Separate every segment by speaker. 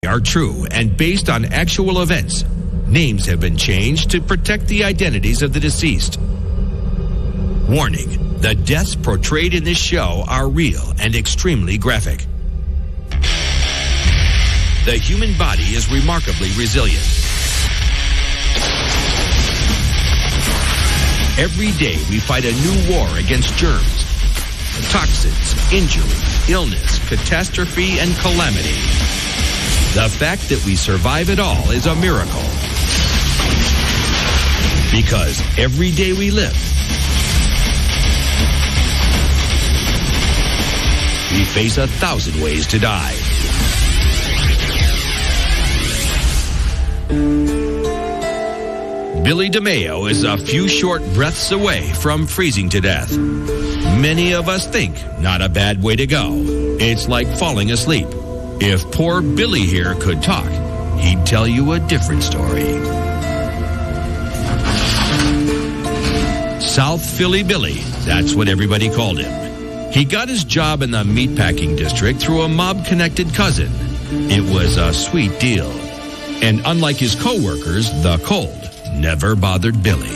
Speaker 1: are true and based on actual events. Names have been changed to protect the identities of the deceased. Warning, the deaths portrayed in this show are real and extremely graphic. The human body is remarkably resilient. Every day we fight a new war against germs, toxins, injury, illness, catastrophe, and calamity. The fact that we survive it all is a miracle. Because every day we live, we face 1,000 ways to die. Billy DeMayo is a few short breaths away from freezing to death. Many of us think not a bad way to go. It's like falling asleep. If poor Billy here could talk, he'd tell you a different story. South Philly Billy, that's what everybody called him. He got his job in the meatpacking district through a mob-connected cousin. It was a sweet deal. And unlike his co-workers, the cold never bothered Billy.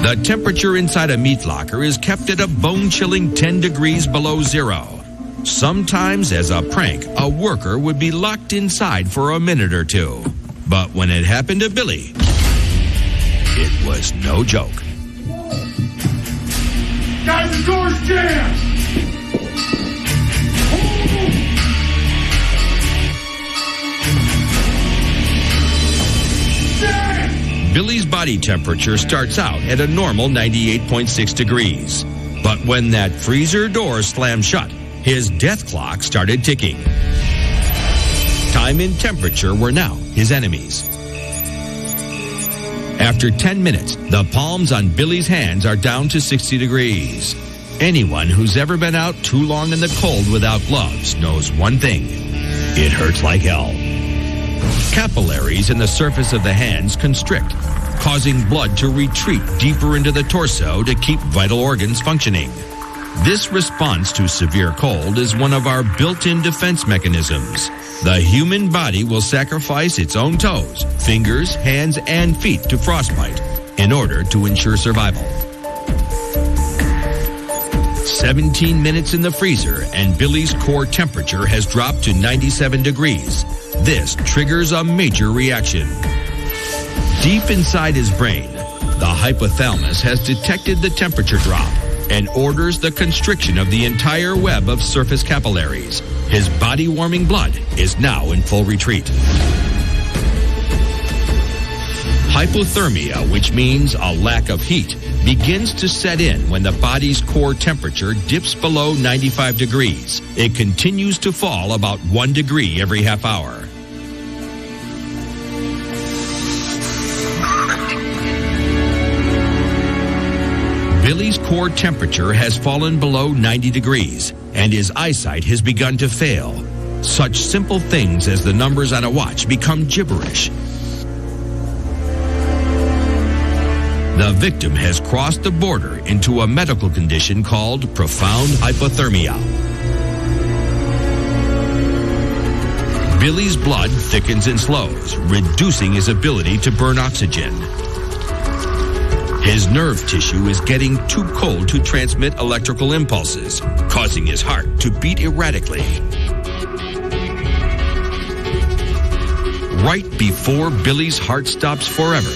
Speaker 1: The temperature inside a meat locker is kept at a bone-chilling 10 degrees below zero. Sometimes, as a prank, a worker would be locked inside for a minute or two. But when it happened to Billy, it was no joke.
Speaker 2: Guys, the door's jammed!
Speaker 1: Billy's body temperature starts out at a normal 98.6 degrees. But when that freezer door slammed shut, his death clock started ticking. Time and temperature were now his enemies. After 10 minutes, the palms on Billy's hands are down to 60 degrees. Anyone who's ever been out too long in the cold without gloves knows one thing: it hurts like hell. Capillaries in the surface of the hands constrict, causing blood to retreat deeper into the torso to keep vital organs functioning. This response to severe cold is one of our built-in defense mechanisms. The human body will sacrifice its own toes, fingers, hands, and feet to frostbite in order to ensure survival. 17 minutes in the freezer and Billy's core temperature has dropped to 97 degrees. This triggers a major reaction. Deep inside his brain, the hypothalamus has detected the temperature drop and orders the constriction of the entire web of surface capillaries. His body-warming blood is now in full retreat. Hypothermia, which means a lack of heat, begins to set in when the body's core temperature dips below 95 degrees. It continues to fall about 1 degree every half hour. Billy's core temperature has fallen below 90 degrees, and his eyesight has begun to fail. Such simple things as the numbers on a watch become gibberish. The victim has crossed the border into a medical condition called profound hypothermia. Billy's blood thickens and slows, reducing his ability to burn oxygen. His nerve tissue is getting too cold to transmit electrical impulses, causing his heart to beat erratically. Right before Billy's heart stops forever,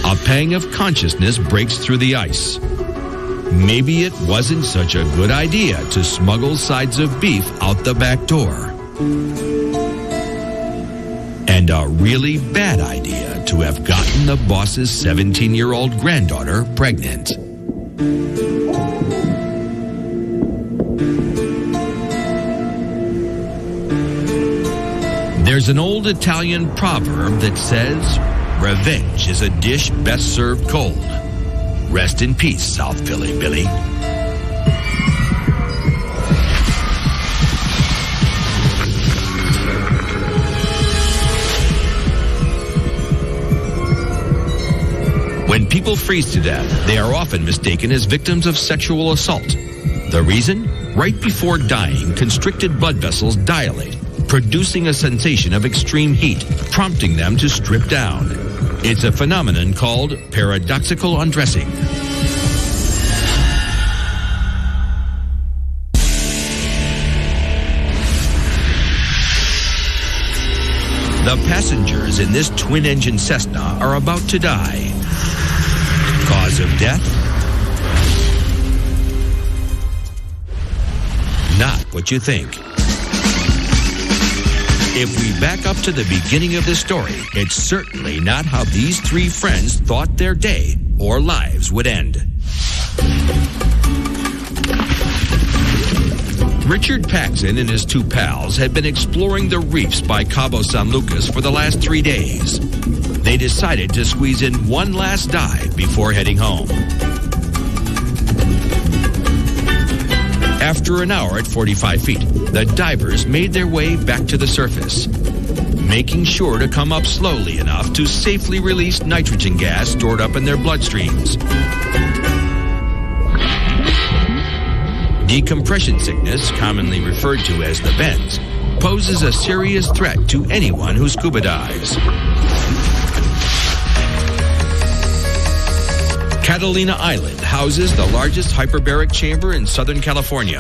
Speaker 1: a pang of consciousness breaks through the ice. Maybe it wasn't such a good idea to smuggle sides of beef out the back door. And a really bad idea to have gotten the boss's 17-year-old granddaughter pregnant. There's an old Italian proverb that says, "Revenge is a dish best served cold." Rest in peace, South Philly Billy. When people freeze to death, they are often mistaken as victims of sexual assault. The reason? Right before dying, constricted blood vessels dilate, producing a sensation of extreme heat, prompting them to strip down. It's a phenomenon called paradoxical undressing. The passengers in this twin-engine Cessna are about to die. Cause of death? Not what you think. If we back up to the beginning of the story, it's certainly not how these three friends thought their day or lives would end. Richard Paxson and his two pals had been exploring the reefs by Cabo San Lucas for the last 3 days. They decided to squeeze in one last dive before heading home. After an hour at 45 feet, the divers made their way back to the surface, making sure to come up slowly enough to safely release nitrogen gas stored up in their bloodstreams. Decompression sickness, commonly referred to as the bends, poses a serious threat to anyone who scuba dives. Catalina Island houses the largest hyperbaric chamber in Southern California.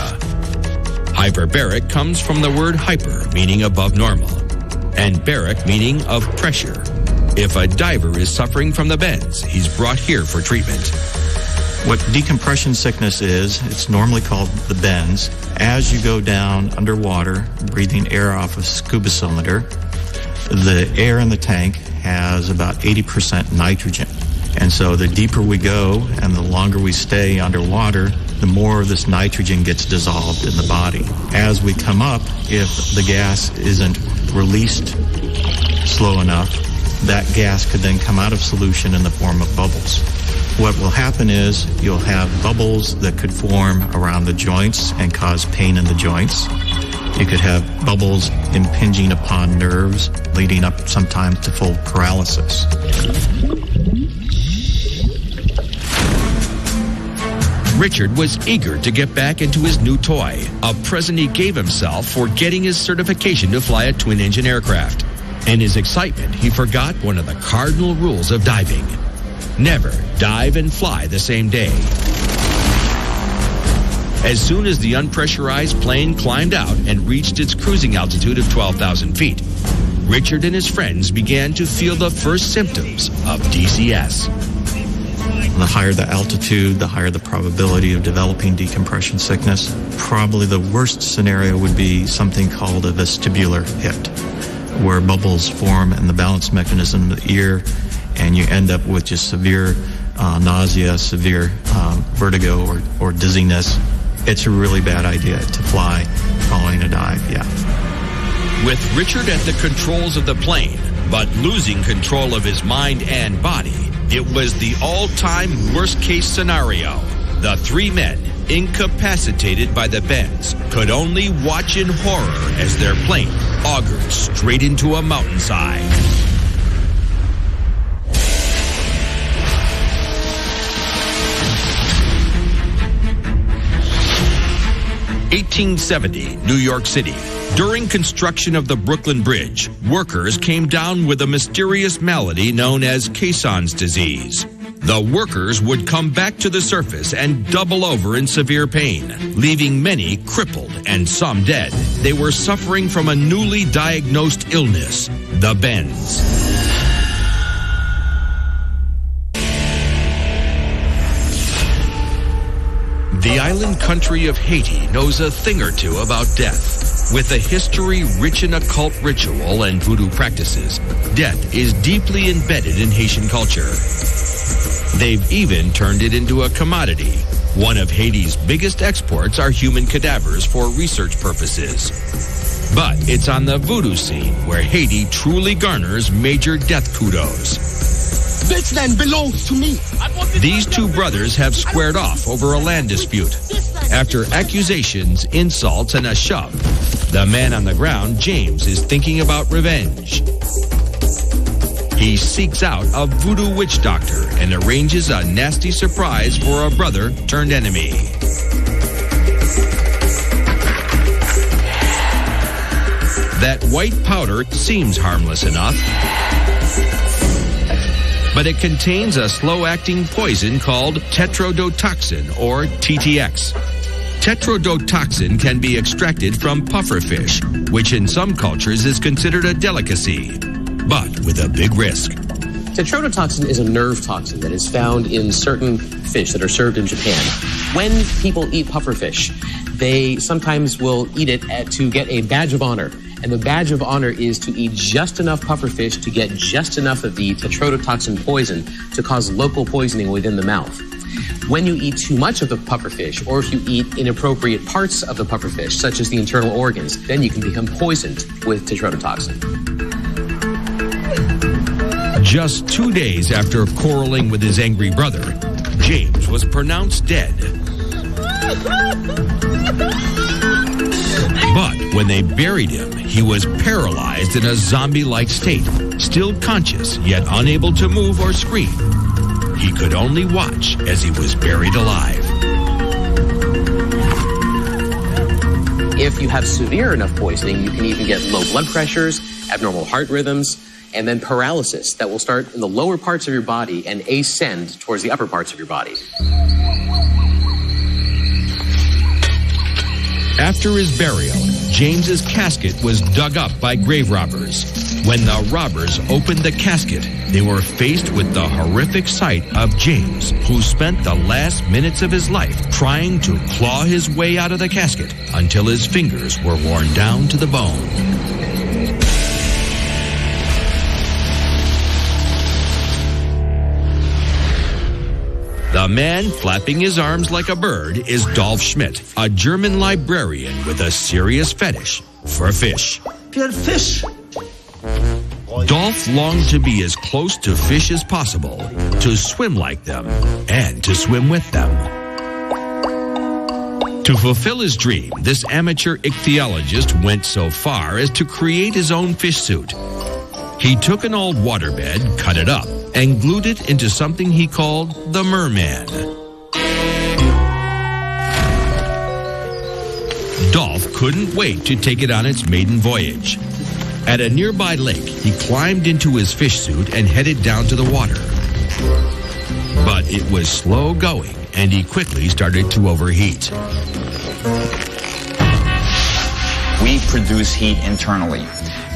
Speaker 1: Hyperbaric comes from the word hyper, meaning above normal, and baric, meaning of pressure. If a diver is suffering from the bends, he's brought here for treatment.
Speaker 3: What decompression sickness is, it's normally called the bends. As you go down underwater, breathing air off a scuba cylinder, the air in the tank has about 80% nitrogen. And so the deeper we go and the longer we stay underwater, the more of this nitrogen gets dissolved in the body. As we come up, if the gas isn't released slow enough, that gas could then come out of solution in the form of bubbles. What will happen is you'll have bubbles that could form around the joints and cause pain in the joints. You could have bubbles impinging upon nerves, leading up sometimes to full paralysis.
Speaker 1: Richard was eager to get back into his new toy, a present he gave himself for getting his certification to fly a twin-engine aircraft. In his excitement, he forgot one of the cardinal rules of diving. Never dive and fly the same day. As soon as the unpressurized plane climbed out and reached its cruising altitude of 12,000 feet, Richard and his friends began to feel the first symptoms of DCS.
Speaker 3: The higher the altitude, the higher the probability of developing decompression sickness. Probably the worst scenario would be something called a vestibular hit, where bubbles form in the balance mechanism of the ear, and you end up with just severe nausea, severe vertigo or dizziness. It's a really bad idea to fly following a dive, yeah.
Speaker 1: With Richard at the controls of the plane, but losing control of his mind and body, it was the all-time worst-case scenario. The three men, incapacitated by the bends, could only watch in horror as their plane augured straight into a mountainside. (1870), New York City. During construction of the Brooklyn Bridge, workers came down with a mysterious malady known as Caisson's disease. The workers would come back to the surface and double over in severe pain, leaving many crippled and some dead. They were suffering from a newly diagnosed illness, the bends. The island country of Haiti knows a thing or two about death. With a history rich in occult ritual and voodoo practices, death is deeply embedded in Haitian culture. They've even turned it into a commodity. One of Haiti's biggest exports are human cadavers for research purposes. But it's on the voodoo scene where Haiti truly garners major death kudos.
Speaker 4: This land belongs to me.
Speaker 1: These two brothers have squared off over a land dispute. After accusations, insults, and a shove, the man on the ground, James, is thinking about revenge. He seeks out a voodoo witch doctor and arranges a nasty surprise for a brother turned enemy. That white powder seems harmless enough, but it contains a slow-acting poison called tetrodotoxin, or TTX. Tetrodotoxin can be extracted from pufferfish, which in some cultures is considered a delicacy, but with a big risk.
Speaker 5: Tetrodotoxin is a nerve toxin that is found in certain fish that are served in Japan. When people eat pufferfish, they sometimes will eat it to get a badge of honor. And the badge of honor is to eat just enough pufferfish to get just enough of the tetrodotoxin poison to cause local poisoning within the mouth. When you eat too much of the pufferfish, or if you eat inappropriate parts of the pufferfish, such as the internal organs, then you can become poisoned with tetrodotoxin.
Speaker 1: Just 2 days after quarreling with his angry brother, James was pronounced dead. But when they buried him, he was paralyzed in a zombie-like state, still conscious yet unable to move or scream. He could only watch as he was buried alive.
Speaker 5: If you have severe enough poisoning, you can even get low blood pressures, abnormal heart rhythms, and then paralysis that will start in the lower parts of your body and ascend towards the upper parts of your body.
Speaker 1: After his burial, James's casket was dug up by grave robbers. When the robbers opened the casket, they were faced with the horrific sight of James, who spent the last minutes of his life trying to claw his way out of the casket until his fingers were worn down to the bone. The man flapping his arms like a bird is Dolph Schmidt, a German librarian with a serious fetish for fish.
Speaker 4: Pure fish.
Speaker 1: Dolph longed to be as close to fish as possible, to swim like them, and to swim with them. To fulfill his dream, this amateur ichthyologist went so far as to create his own fish suit. He took an old waterbed, cut it up, and glued it into something he called the merman. Dolph couldn't wait to take it on its maiden voyage. At a nearby lake, he climbed into his fish suit and headed down to the water. But it was slow going, and he quickly started to overheat.
Speaker 6: We produce heat internally,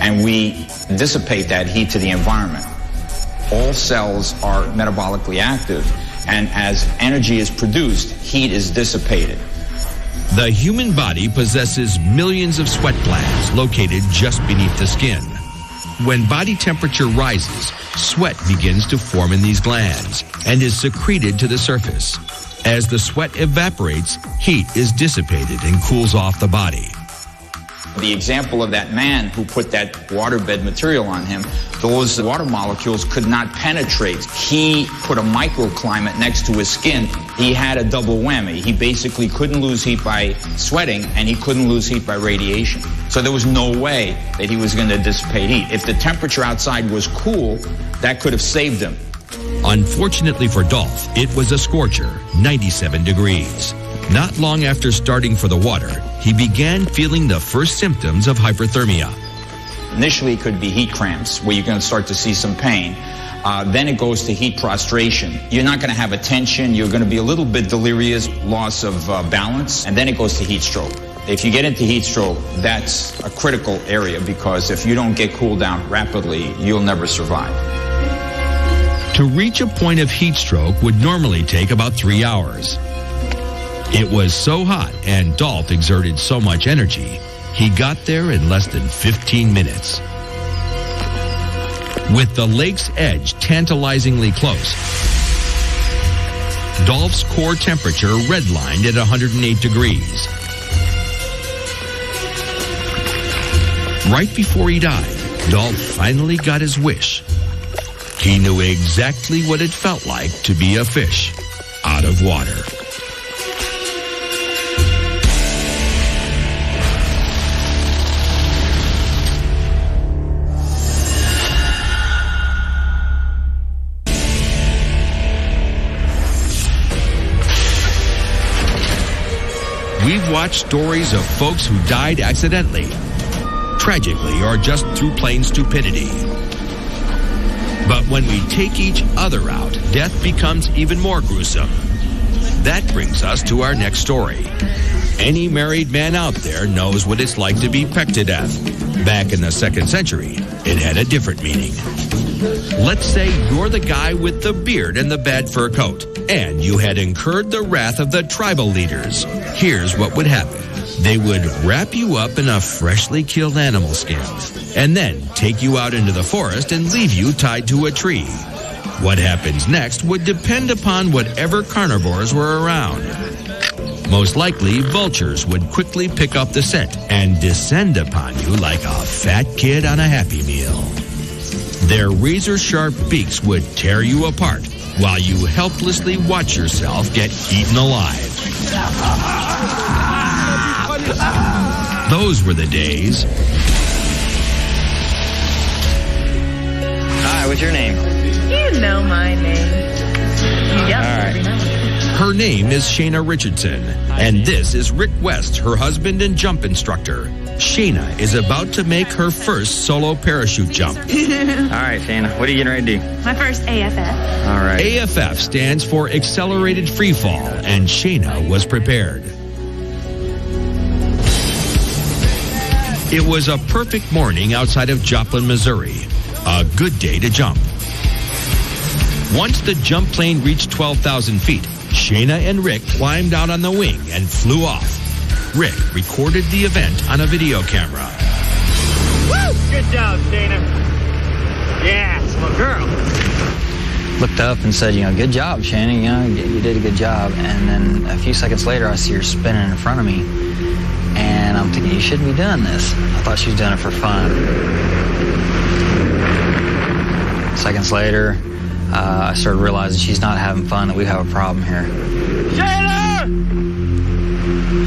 Speaker 6: and we dissipate that heat to the environment. All cells are metabolically active, and as energy is produced, heat is dissipated.
Speaker 1: The human body possesses millions of sweat glands located just beneath the skin. When body temperature rises, sweat begins to form in these glands and is secreted to the surface. As the sweat evaporates, heat is dissipated and cools off the body.
Speaker 6: The example of that man who put that waterbed material on him, those water molecules could not penetrate. He put a microclimate next to his skin. He had a double whammy. He basically couldn't lose heat by sweating, and he couldn't lose heat by radiation. So there was no way that he was going to dissipate heat. If the temperature outside was cool, that could have saved him.
Speaker 1: Unfortunately for Dolph, it was a scorcher, 97 degrees. Not long after starting for the water, he began feeling the first symptoms of hyperthermia.
Speaker 6: Initially, it could be heat cramps, where you're going to start to see some pain. Then it goes to heat prostration. You're not going to have attention. You're going to be a little bit delirious, loss of balance. And then it goes to heat stroke. If you get into heat stroke, that's a critical area, because if you don't get cooled down rapidly, you'll never survive.
Speaker 1: To reach a point of heat stroke would normally take about 3 hours. It was so hot and Dolph exerted so much energy, he got there in less than 15 minutes. With the lake's edge tantalizingly close, Dolph's core temperature redlined at 108 degrees. Right before he died, Dolph finally got his wish. He knew exactly what it felt like to be a fish out of water. We've watched stories of folks who died accidentally, tragically or just through plain stupidity. But when we take each other out, death becomes even more gruesome. That brings us to our next story. Any married man out there knows what it's like to be pecked to death. Back in the 2nd century, it had a different meaning. Let's say you're the guy with the beard and the bad fur coat, and you had incurred the wrath of the tribal leaders. Here's what would happen. They would wrap you up in a freshly killed animal skin, and then take you out into the forest and leave you tied to a tree. What happens next would depend upon whatever carnivores were around. Most likely, vultures would quickly pick up the scent and descend upon you like a fat kid on a Happy Meal. Their razor-sharp beaks would tear you apart while you helplessly watch yourself get eaten alive. Those were the days.
Speaker 7: Hi, what's your name?
Speaker 8: You know my name. Yep.
Speaker 7: All right.
Speaker 1: Her name is Shayna Richardson, and this is Rick West, her husband and jump instructor. Shayna is about to make her first solo parachute jump.
Speaker 7: All right, Shayna, what are you getting ready to do?
Speaker 8: My first AFF.
Speaker 7: All right.
Speaker 1: AFF stands for Accelerated Freefall, and Shayna was prepared. It was a perfect morning outside of Joplin, Missouri. A good day to jump. Once the jump plane reached 12,000 feet, Shayna and Rick climbed out on the wing and flew off. Rick recorded the event on a video camera.
Speaker 2: Woo! Good job, Shayna. Yeah, it's my girl.
Speaker 7: Looked up and said, good job, Shayna. You did a good job. And then a few seconds later, I see her spinning in front of me. And I'm thinking, you shouldn't be doing this. I thought she was doing it for fun. Seconds later, I started realizing she's not having fun, that we have a problem here.
Speaker 2: Shayna!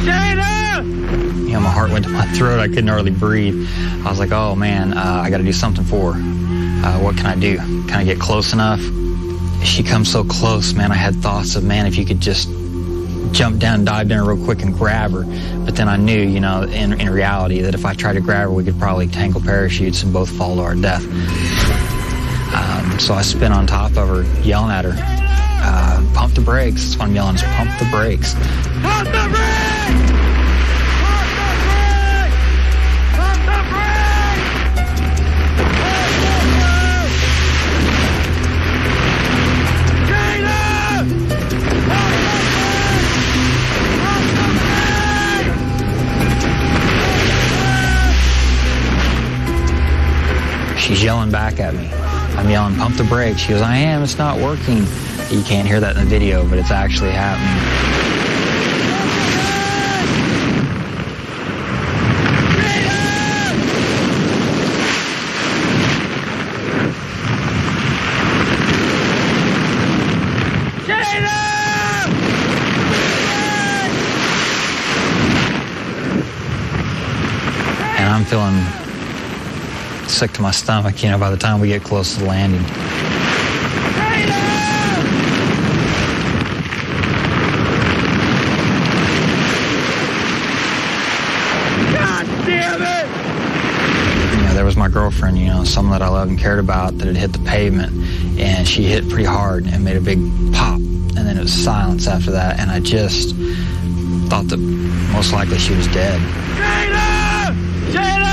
Speaker 2: Shayna!
Speaker 7: My heart went to my throat. I couldn't hardly breathe. I was like, oh, man, I got to do something for her. What can I do? Can I get close enough? She comes so close, man. I had thoughts of, man, if you could just jump down, dive down real quick and grab her. But then I knew, in reality, that if I tried to grab her, we could probably tangle parachutes and both fall to our death. So I spin on top of her, yelling at her, pump the brakes. That's what I'm yelling, is pump the brakes.
Speaker 2: Pump the brakes! Pump the brakes!
Speaker 7: She's yelling back at me. I'm yelling, pump the brakes. She goes, I am, it's not working. You can't hear that in the video, but it's actually happening. And I'm feeling sick to my stomach, by the time we get close to the landing.
Speaker 2: God damn it!
Speaker 7: There was my girlfriend, someone that I loved and cared about, that had hit the pavement, and she hit pretty hard and made a big pop, and then it was silence after that, and I just thought that most likely she was dead.
Speaker 2: Shayna! Shayna!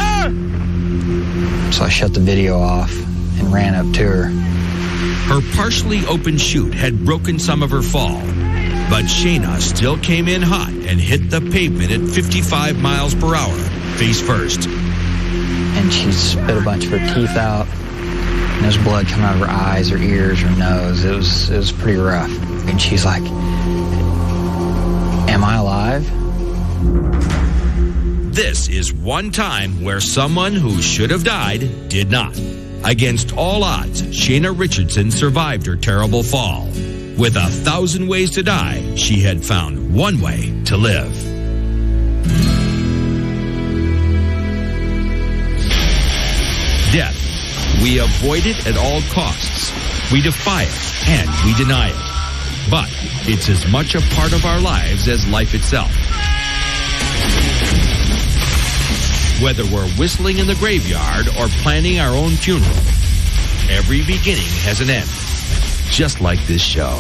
Speaker 7: So I shut the video off and ran up to her.
Speaker 1: Her partially open chute had broken some of her fall, but Shayna still came in hot and hit the pavement at 55 miles per hour, face first.
Speaker 7: And she spit a bunch of her teeth out, and there's blood coming out of her eyes, her ears, her nose. It was pretty rough. And she's like, am I alive?
Speaker 1: This is one time where someone who should have died did not. Against all odds, Shayna Richardson survived her terrible fall. With 1,000 ways to die, she had found one way to live. Death. We avoid it at all costs. We defy it and we deny it. But it's as much a part of our lives as life itself. Whether we're whistling in the graveyard or planning our own funeral, every beginning has an end, just like this show.